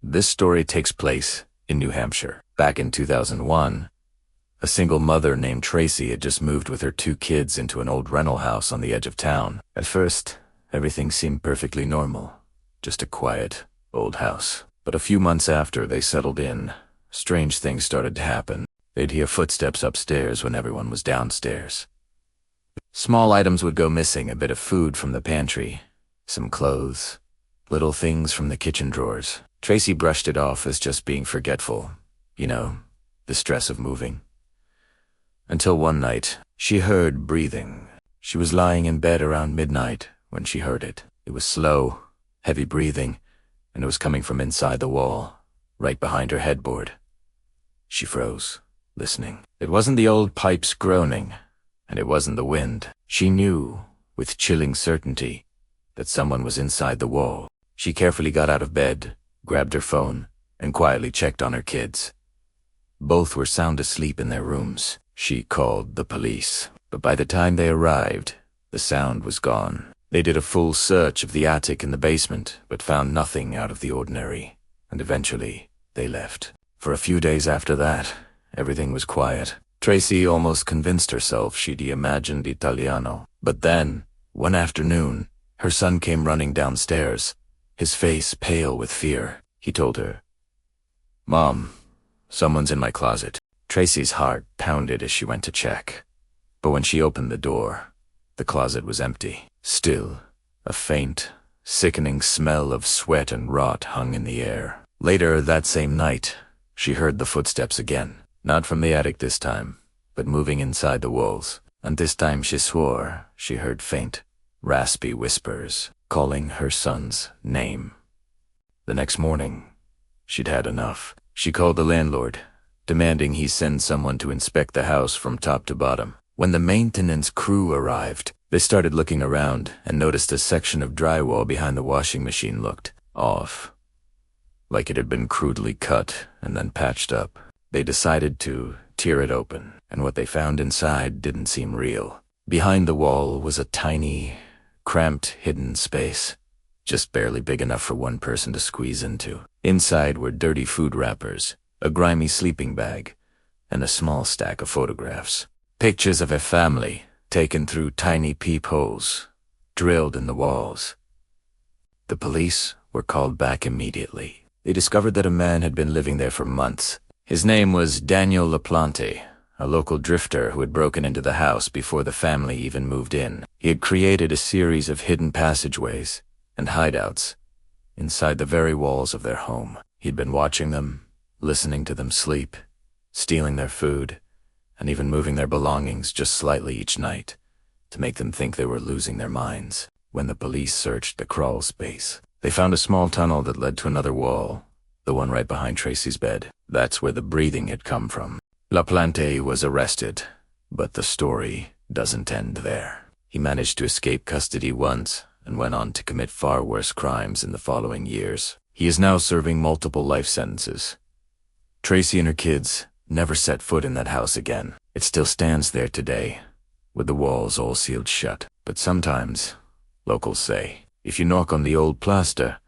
This story takes place in New Hampshire. Back in 2001, a single mother named Tracy had just moved with her 2 kids into an old rental house on the edge of town. At first, everything seemed perfectly normal, just a quiet, old house. But a few months after they settled in, strange things started to happen. They'd hear footsteps upstairs when everyone was downstairs. Small items would go missing, a bit of food from the pantry, some clothes, little things from the kitchen drawers. Tracy brushed it off as just being forgetful, the stress of moving. Until one night, she heard breathing. She was lying in bed around midnight when she heard it. It was slow, heavy breathing, and it was coming from inside the wall, right behind her headboard. She froze, listening. It wasn't the old pipes groaning, and it wasn't the wind. She knew, with chilling certainty, that someone was inside the wall. She carefully got out of bed, grabbed her phone, and quietly checked on her kids. Both were sound asleep in their rooms. She called the police, but by the time they arrived, the sound was gone. They did a full search of the attic and the basement, but found nothing out of the ordinary, and eventually they left. For a few days after that, everything was quiet. Tracy almost convinced herself she'd imagined Italiano. But then, one afternoon, her son came running downstairs, his face pale with fear. He told her, "Mom, someone's in my closet." Tracy's heart pounded as she went to check. But when she opened the door, the closet was empty. Still, a faint, sickening smell of sweat and rot hung in the air. Later that same night, she heard the footsteps again. Not from the attic this time, but moving inside the walls. And this time she swore she heard faint, raspy whispers calling her son's name. The next morning, she'd had enough. She called the landlord, demanding he send someone to inspect the house from top to bottom. When the maintenance crew arrived, they started looking around and noticed a section of drywall behind the washing machine looked off, like it had been crudely cut and then patched up. They decided to tear it open, and what they found inside didn't seem real. Behind the wall was a tiny, cramped, hidden space, just barely big enough for one person to squeeze into. Inside were dirty food wrappers, a grimy sleeping bag, and a small stack of photographs. Pictures of a family, taken through tiny peepholes, drilled in the walls. The police were called back immediately. They discovered that a man had been living there for months. His name was Daniel LaPlante, a local drifter who had broken into the house before the family even moved in. He had created a series of hidden passageways and hideouts inside the very walls of their home. He'd been watching them, listening to them sleep, stealing their food, and even moving their belongings just slightly each night to make them think they were losing their minds. When the police searched the crawl space, they found a small tunnel that led to another wall, the one right behind Tracy's bed. That's where the breathing had come from. LaPlante was arrested, but the story doesn't end there. He managed to escape custody once and went on to commit far worse crimes in the following years. He is now serving multiple life sentences. Tracy and her kids never set foot in that house again. It still stands there today, with the walls all sealed shut. But sometimes, locals say, if you knock on the old plaster,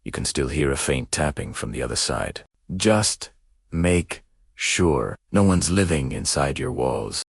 you can still hear a faint tapping from the other side. Just make sure no one's living inside your walls.